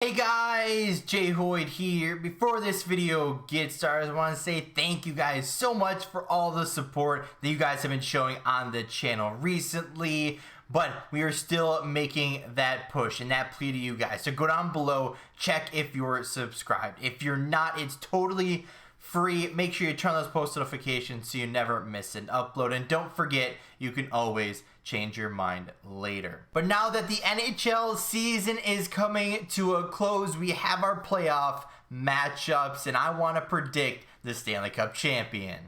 Hey guys, JHoyt here. Before this video gets started, I want to say thank you guys so much for all the support that you guys have been showing on the channel recently. But we are still making that push and that plea to you guys. So go down below, check if you're subscribed. If you're not, it's totally free. Make sure you turn on those post notifications so you never miss an upload. And don't forget, you can always change your mind later. But now that the NHL season is coming to a close, we have our playoff matchups, and I want to predict the Stanley Cup champion.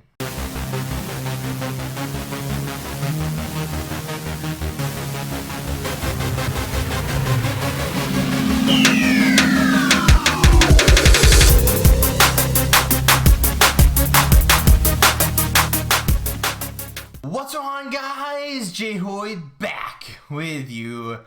What's on, guys? JHoyt back with you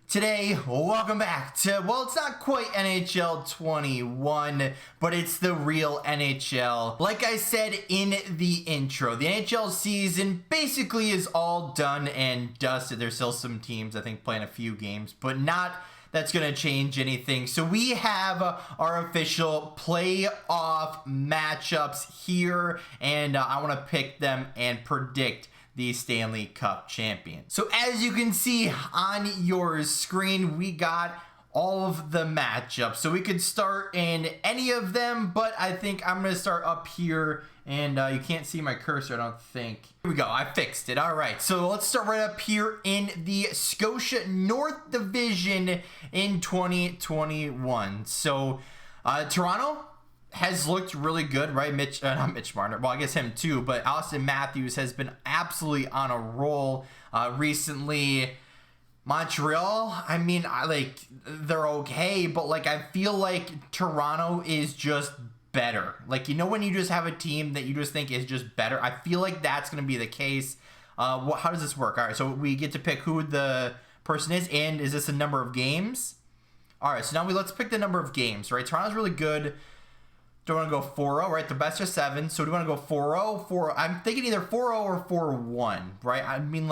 today. Welcome back to, well, it's not quite NHL 21, but it's the real NHL. Like I said in the intro, the NHL season basically is all done and dusted. There's still some teams, I think, playing a few games, but not that's going to change anything. So we have our official playoff matchups here, and I want to pick them and predict the Stanley Cup champion. So as you can see on your screen, we got all of the matchups. So we could start in any of them, but I think I'm going to start up here, and you can't see my cursor, I don't think. Here we go, I fixed it. All right, so let's start right up here in the Scotia North Division in 2021. So Toronto has looked really good, right? Not Mitch Marner. Well, I guess him too, but Austin Matthews has been absolutely on a roll recently. Montreal, I mean, they're okay, but I feel like Toronto is just better. You know when you just have a team that you just think is just better? I feel like that's going to be the case. How does this work? All right, so we get to pick who the person is, and is this a number of games? All right, so now let's pick the number of games, right? Toronto's really good. Do I want to go 4-0, right? The best of 7. So do we want to go 4-0? 4? I'm thinking either 4-0 or 4-1, right? I mean,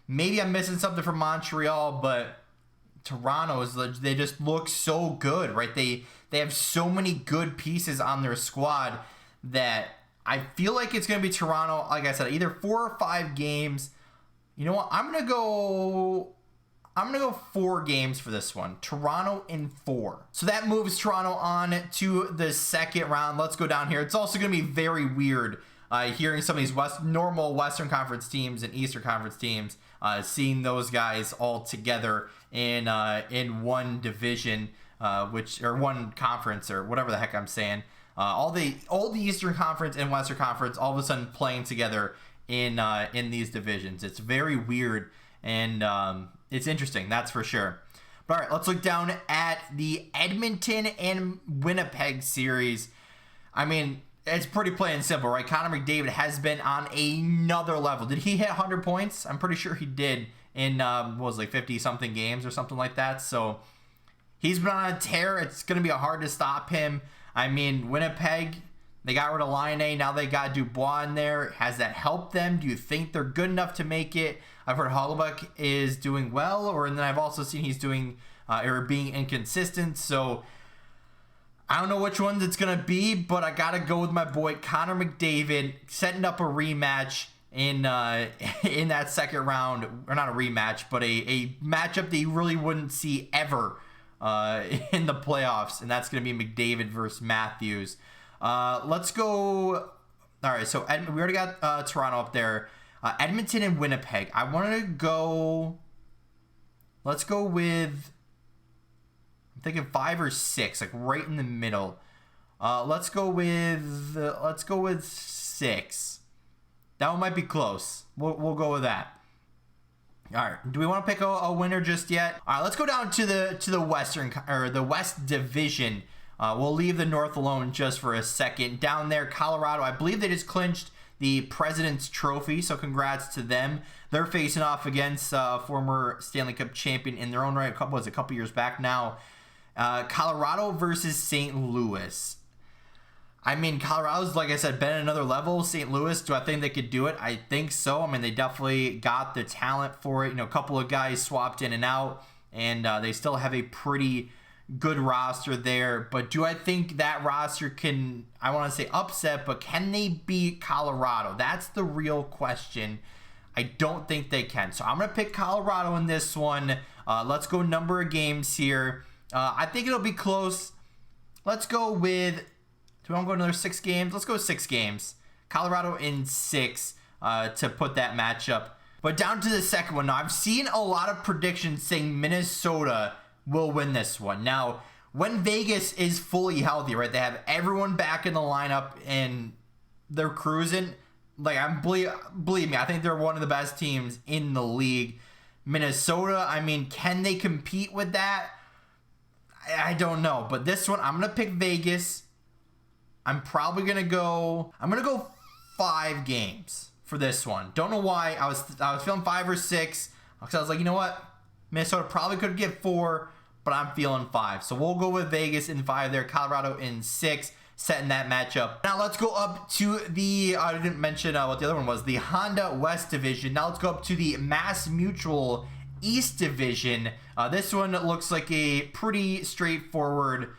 maybe I'm missing something from Montreal, but Toronto they just look so good, right? They have so many good pieces on their squad that I feel like it's going to be Toronto. Like I said, either 4 or 5 games. You know what? I'm going to go 4 games for this one. Toronto in 4. So that moves Toronto on to the second round. Let's go down here. It's also going to be very weird hearing some of these normal Western Conference teams and Eastern Conference teams, seeing those guys all together in one division, or one conference, or whatever the heck I'm saying. All the Eastern Conference and Western Conference all of a sudden playing together in these divisions. It's very weird, and it's interesting, that's for sure. But all right, let's look down at the Edmonton and Winnipeg series. I mean, it's pretty plain and simple, right? Connor McDavid has been on another level. Did he hit 100 points? I'm pretty sure he did in, 50-something games or something like that. So he's been on a tear. It's going to be hard to stop him. I mean, Winnipeg, they got rid of Laine. Now they got Dubois in there. Has that helped them? Do you think they're good enough to make it? I've heard Hollebuck is doing well, and then I've also seen he's doing or being inconsistent. So I don't know which one it's gonna be, but I gotta go with my boy Connor McDavid, setting up a rematch in that second round, or not a rematch, but a matchup that you really wouldn't see ever in the playoffs, and that's gonna be McDavid versus Matthews. Let's go. All right, so we already got Toronto up there. Edmonton and Winnipeg. I wanted to go. Let's go with, I'm thinking 5 or 6, right in the middle. Let's go with 6. That one might be close. We'll go with that. All right. Do we want to pick a winner just yet? All right. Let's go down to the Western, or the West Division. We'll leave the North alone just for a second. Down there, Colorado, I believe they just clinched the President's Trophy, so congrats to them. They're facing off against former Stanley Cup champion in their own right, a couple years back now. Colorado versus St. Louis. I mean, Colorado's, like I said, been at another level. St. Louis, do I think they could do it? I think so. I mean, they definitely got the talent for it. You know, a couple of guys swapped in and out, and they still have a pretty good roster there. But do I think that roster can, I want to say upset, but can they beat Colorado? That's the real question. I don't think they can. So I'm going to pick Colorado in this one. Let's go number of games here. I think it'll be close. Let's go with, do we want to go another 6 games? Let's go 6 games. Colorado in 6 to put that matchup. But down to the second one. Now, I've seen a lot of predictions saying Minnesota will win this one. Now, when Vegas is fully healthy, right, they have everyone back in the lineup and they're cruising. Like, believe me, I think they're one of the best teams in the league. Minnesota, I mean, can they compete with that? I don't know. But this one, I'm going to pick Vegas. I'm probably going to go 5 games for this one. Don't know why. I was feeling 5 or 6 because I was like, you know what? Minnesota probably could get 4, but I'm feeling 5. So we'll go with Vegas in 5 there. Colorado in 6, setting that matchup. Now let's go up to the, I didn't mention what the other one was, the Honda West Division. Now let's go up to the Mass Mutual East Division. This one looks like a pretty straightforward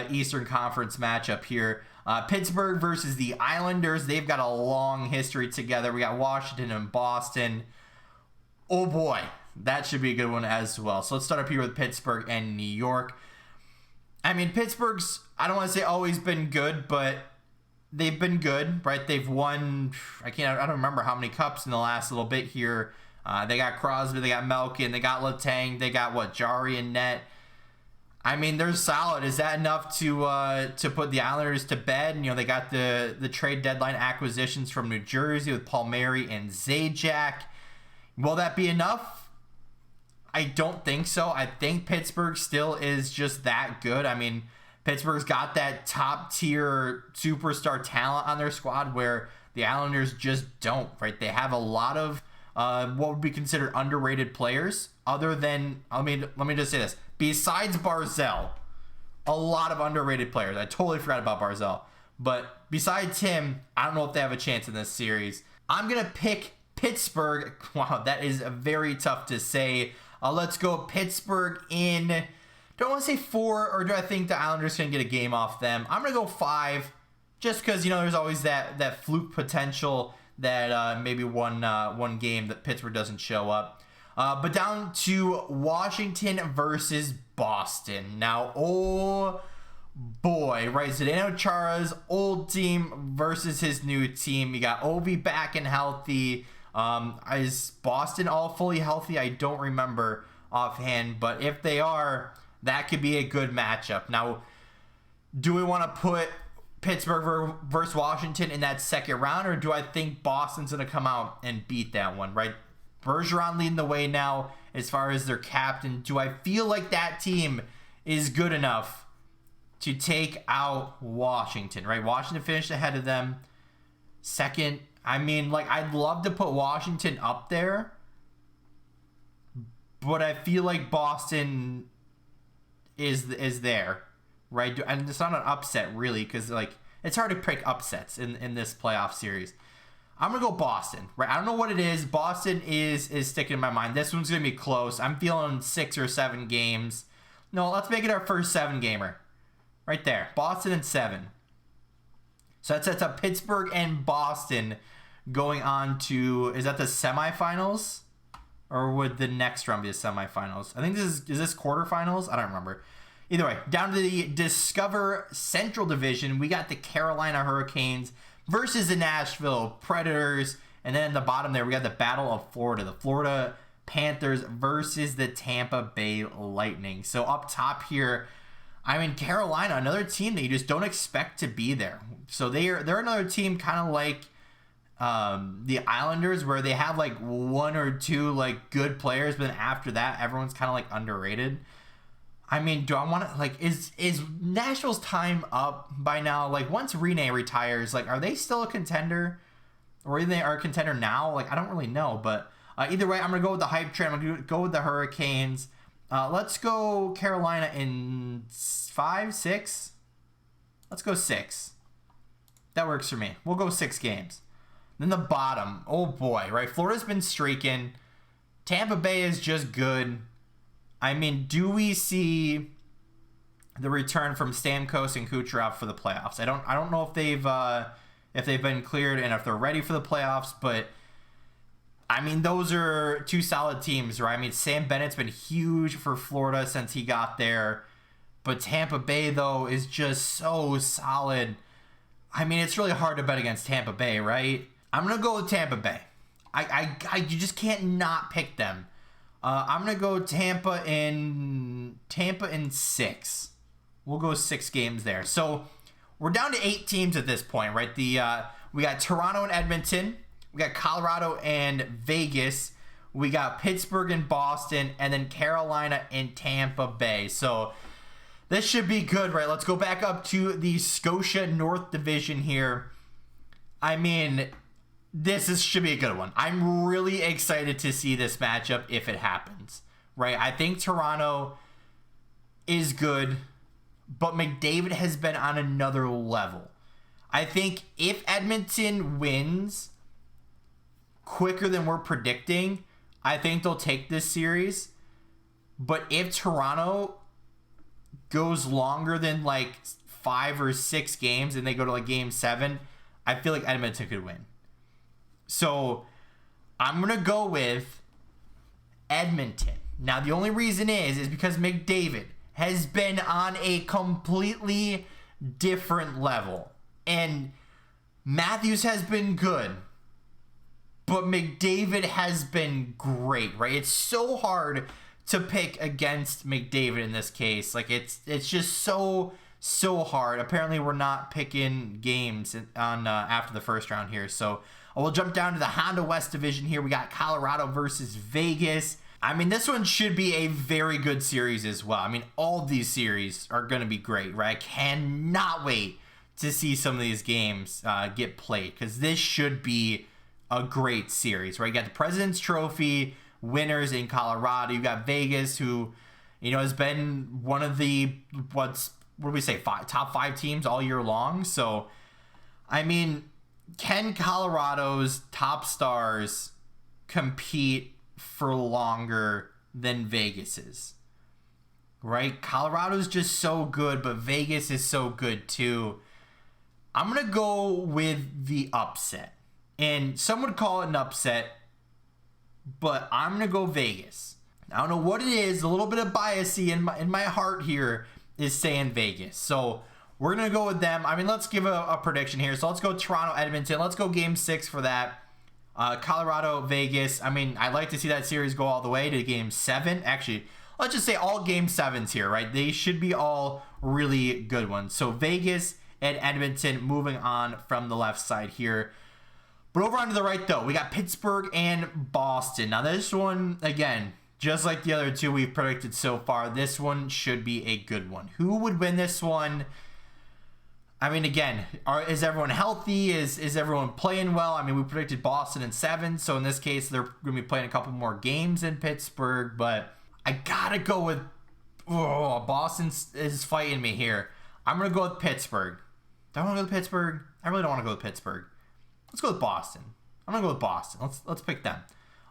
Eastern Conference matchup here. Pittsburgh versus the Islanders. They've got a long history together. We got Washington and Boston. Oh boy, that should be a good one as well. So let's start up here with Pittsburgh and New York. I mean, Pittsburgh's, I don't want to say always been good, but they've been good, right? They've won, I don't remember how many cups in the last little bit here. They got Crosby, they got Malkin, they got Letang, they got Jari and net. I mean, they're solid. Is that enough to put the Islanders to bed? You know, they got the trade deadline acquisitions from New Jersey with Palmieri and Zajac. Will that be enough? I don't think so. I think Pittsburgh still is just that good. I mean, Pittsburgh's got that top tier superstar talent on their squad where the Islanders just don't, right? They have a lot of what would be considered underrated players other than, let me just say this. Besides Barzal, a lot of underrated players. I totally forgot about Barzal. But besides him, I don't know if they have a chance in this series. I'm going to pick Pittsburgh. Wow, that is very tough to say. Let's go Pittsburgh in, don't want to say 4, or do I think the Islanders can get a game off them? I'm going to go 5, just because, you know, there's always that fluke potential that maybe one game that Pittsburgh doesn't show up. But down to Washington versus Boston. Now, oh boy, right? Zdeno Chara's old team versus his new team. You got Ovi back and healthy. Is Boston all fully healthy? I don't remember offhand, but if they are, that could be a good matchup. Now, do we want to put Pittsburgh versus Washington in that second round, or do I think Boston's going to come out and beat that one, right? Bergeron leading the way now as far as their captain. Do I feel like that team is good enough to take out Washington, right? Washington finished ahead of them. Second, I mean, like, I'd love to put Washington up there, but I feel like Boston is there, right? And it's not an upset, really, because, like, it's hard to pick upsets in this playoff series. I'm going to go Boston, right? I don't know what it is. Boston is sticking in my mind. This one's going to be close. I'm feeling 6 or 7 games. No, let's make it our first 7-gamer. Right there. Boston and 7. So that sets up Pittsburgh and Boston going on to, is that the semifinals? Or would the next round be the semifinals? I think is this quarterfinals? I don't remember. Either way, down to the Discover Central Division, we got the Carolina Hurricanes versus the Nashville Predators. And then at the bottom there, we got the Battle of Florida. The Florida Panthers versus the Tampa Bay Lightning. So up top here, I mean, Carolina, another team that you just don't expect to be there. So they're another team kind of like the Islanders, where they have like 1 or 2 like good players, but then after that, everyone's kind of like underrated. I mean, do I want to, like, is Nashville's time up by now? Like, once Rene retires, like, are they still a contender? Or they are a contender now? Like, I don't really know. But either way, I'm going to go with the hype train. I'm going to go with the Hurricanes. Let's go Carolina in 5, 6. Let's go 6. That works for me. We'll go 6 games. Then the bottom. Oh, boy, right? Florida's been streaking. Tampa Bay is just good. I mean, do we see the return from Stamkos and Kucherov for the playoffs. I don't know if they've been cleared and if they're ready for the playoffs, but I mean, those are two solid teams, right? I mean, Sam Bennett's been huge for Florida since he got there, but Tampa Bay, though, is just so solid. I mean, it's really hard to bet against Tampa Bay, right? I'm going to go with Tampa Bay. You just can't not pick them. I'm going to go Tampa in 6. We'll go 6 games there. So we're down to 8 teams at this point, right? We got Toronto and Edmonton. We got Colorado and Vegas. We got Pittsburgh and Boston, and then Carolina and Tampa Bay. So this should be good, right? Let's go back up to the Scotia North Division here. I mean, should be a good one. I'm really excited to see this matchup if it happens, right? I think Toronto is good, but McDavid has been on another level. I think if Edmonton wins quicker than we're predicting, I think they'll take this series. But if Toronto goes longer than like 5 or 6 games and they go to like game 7, I feel like Edmonton could win. So I'm going to go with Edmonton. Now, the only reason is because McDavid has been on a completely different level. And Matthews has been good, but McDavid has been great, right? It's so hard to pick against McDavid in this case. Like, it's just so hard. Apparently, we're not picking games on after the first round here. So we'll jump down to the Honda West Division here. We got Colorado versus Vegas. I mean, this one should be a very good series as well. I mean, all of these series are going to be great, right? I cannot wait to see some of these games get played, because this should be a great series, right? You got the President's Trophy winners in Colorado. You got Vegas, who, you know, has been one of the, what do we say, top 5 teams all year long. So, I mean, can Colorado's top stars compete for longer than Vegas's? Right? Colorado's just so good, but Vegas is so good too. I'm going to go with the upset. And some would call it an upset, but I'm going to go Vegas. I don't know what it is. A little bit of bias in my heart here is saying Vegas. So we're going to go with them. I mean, let's give a prediction here. So let's go Toronto, Edmonton. Let's go game 6 for that. Colorado, Vegas. I mean, I'd like to see that series go all the way to game 7. Actually, let's just say all game 7s here, right? They should be all really good ones. So Vegas and Edmonton moving on from the left side here. But over onto the right, though, we got Pittsburgh and Boston. Now, this one, again, just like the other 2 we've predicted so far, this one should be a good one. Who would win this one? I mean, again, is everyone healthy? Is everyone playing well? I mean, we predicted Boston in 7, so in this case, they're going to be playing a couple more games in Pittsburgh, but I got to go with... Oh, Boston is fighting me here. I'm going to go with Pittsburgh. Do I want to go with Pittsburgh? I really don't want to go with Pittsburgh. Let's go with Boston. I'm going to go with Boston. Let's pick them.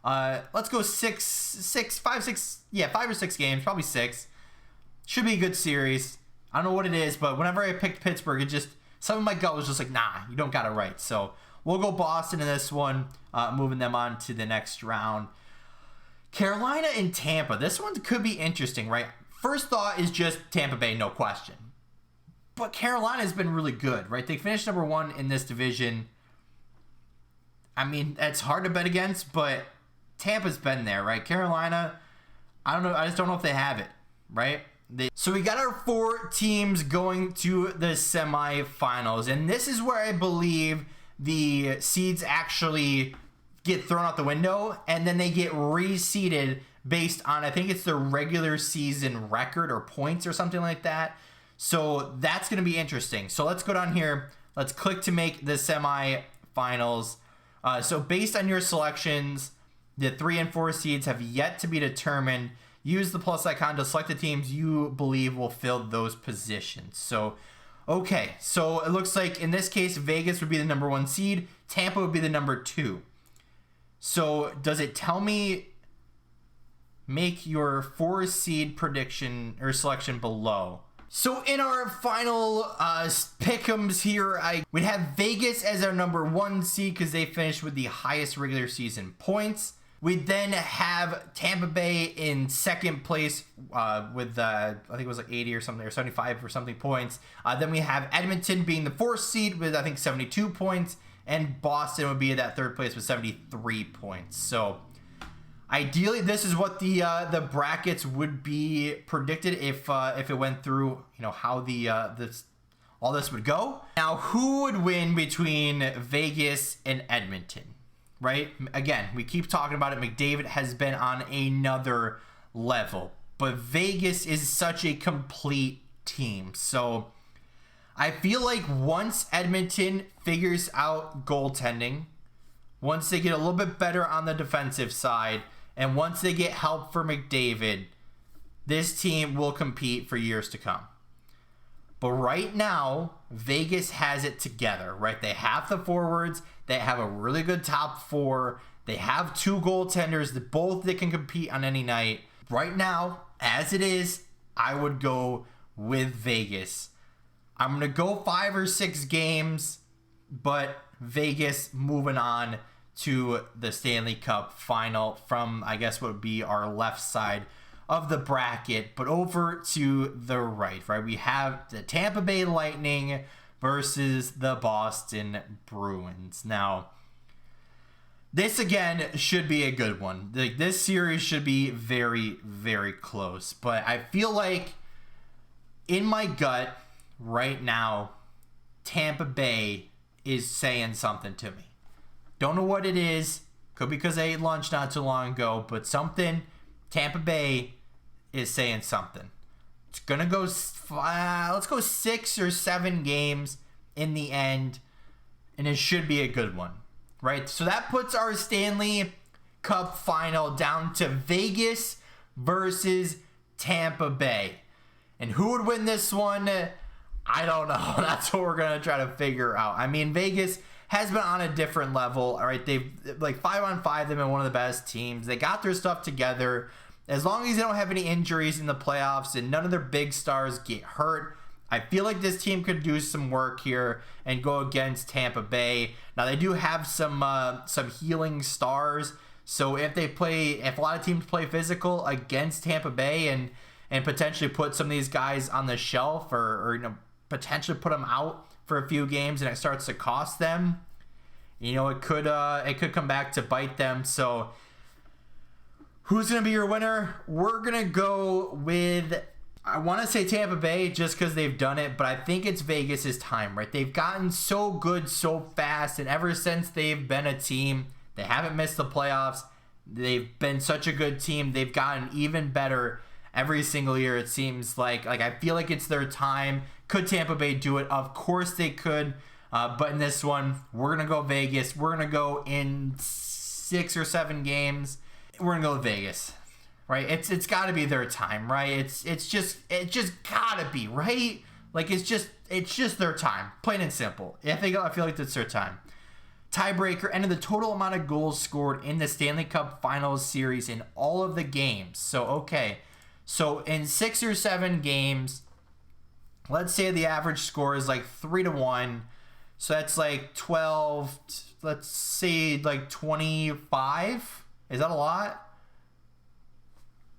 Let's go 5 or 6 games, probably 6. Should be a good series. I don't know what it is, but whenever I picked Pittsburgh, it just, some of my gut was just like, nah, you don't got it right. So we'll go Boston in this one, moving them on to the next round. Carolina and Tampa. This one could be interesting, right? First thought is just Tampa Bay, no question. But Carolina has been really good, right? They finished number 1 in this division. I mean, it's hard to bet against, but Tampa's been there, right? Carolina, I don't know. I just don't know if they have it, right? So we got our 4 teams going to the semifinals, and this is where I believe the seeds actually get thrown out the window, and then they get reseeded based on, I think it's their regular season record or points or something like that. So that's going to be interesting. So let's go down here. Let's click to make the semifinals. So based on your selections, the 3 and 4 seeds have yet to be determined. Use the plus icon to select the teams you believe will fill those positions. So, okay. So it looks like in this case, Vegas would be the number 1 seed. Tampa would be the number 2. So does it tell me make your 4 seed prediction or selection below? So in our final pick'ems here, we'd have Vegas as our number 1 seed because they finished with the highest regular season points. We'd then have Tampa Bay in second place with, I think it was like 80 or something, or 75 or something points. Then we have Edmonton being the 4th seed with, I think, 72 points. And Boston would be at that 3rd place with 73 points. So ideally, this is what the brackets would be predicted if it went through, you know, how all this would go. Now, who would win between Vegas and Edmonton? Right? Again, we keep talking about it. McDavid has been on another level, but Vegas is such a complete team. So I feel like once Edmonton figures out goaltending, once they get a little bit better on the defensive side, and once they get help for McDavid, this team will compete for years to come. But right now, Vegas has it together, right? They have the forwards. They have a really good top 4. They have 2 goaltenders that can compete on any night. Right now, as it is, I would go with Vegas. I'm going to go 5 or 6 games, but Vegas moving on to the Stanley Cup final from, I guess, what would be our left side of the bracket. But over to the right, we have the Tampa Bay Lightning versus the Boston Bruins. Now, this again should be a good one. This series should be very, very close. But I feel like in my gut right now, Tampa Bay is saying something to me. Don't know what it is. Could be because I ate lunch not too long ago, but something, Tampa Bay is saying something. It's going to go, let's go 6 or 7 games in the end, and it should be a good one, right? So that puts our Stanley Cup final down to Vegas versus Tampa Bay. And who would win this one? I don't know. That's what we're going to try to figure out. I mean, Vegas has been on a different level, all right? They've, like, 5-on-5, they've been one of the best teams. They got their stuff together. As long as they don't have any injuries in the playoffs and none of their big stars get hurt, I feel like this team could do some work here and go against Tampa Bay. Now, they do have some healing stars, so if a lot of teams play physical against Tampa Bay and potentially put some of these guys on the shelf or you know, potentially put them out for a few games and it starts to cost them, you know, it could come back to bite them. So who's going to be your winner? We're going to go with, I want to say Tampa Bay just because they've done it, but I think it's Vegas' time, right? They've gotten so good so fast, and ever since they've been a team, they haven't missed the playoffs. They've been such a good team. They've gotten even better every single year, it seems like. I feel like it's their time. Could Tampa Bay do it? Of course they could, but in this one, we're going to go Vegas. We're going to go in 6 or 7 games. We're gonna go with Vegas, right? It's got to be their time, right? It just gotta be, right? Like it's just their time, plain and simple. I feel like it's their time. Tiebreaker, and the total amount of goals scored in the Stanley Cup Finals series in all of the games. So okay, so in 6 or 7 games, let's say the average score is like 3-1, so that's like 12. Let's say like 25. Is that a lot?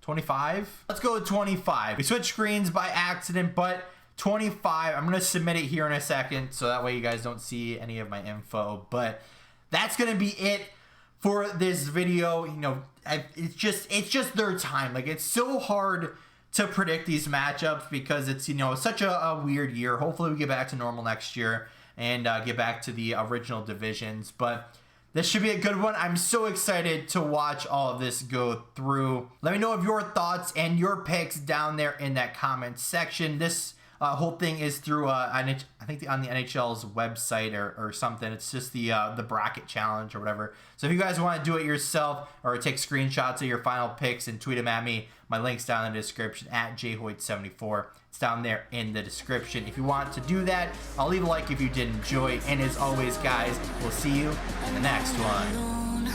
25? Let's go with 25. We switched screens by accident, but 25. I'm going to submit it here in a second, so that way you guys don't see any of my info. But that's going to be it for this video. You know, it's just their time. Like, it's so hard to predict these matchups because it's, you know, such a weird year. Hopefully we get back to normal next year and get back to the original divisions. But this should be a good one. I'm so excited to watch all of this go through. Let me know of your thoughts and your picks down there in that comment section. This whole thing is through, I think on the NHL's website or something. It's just the bracket challenge or whatever. So if you guys want to do it yourself or take screenshots of your final picks and tweet them at me, my link's down in the description at JHoyt74. It's down there in the description. If you want to do that, I'll leave a like if you did enjoy. And as always, guys, we'll see you in the next one.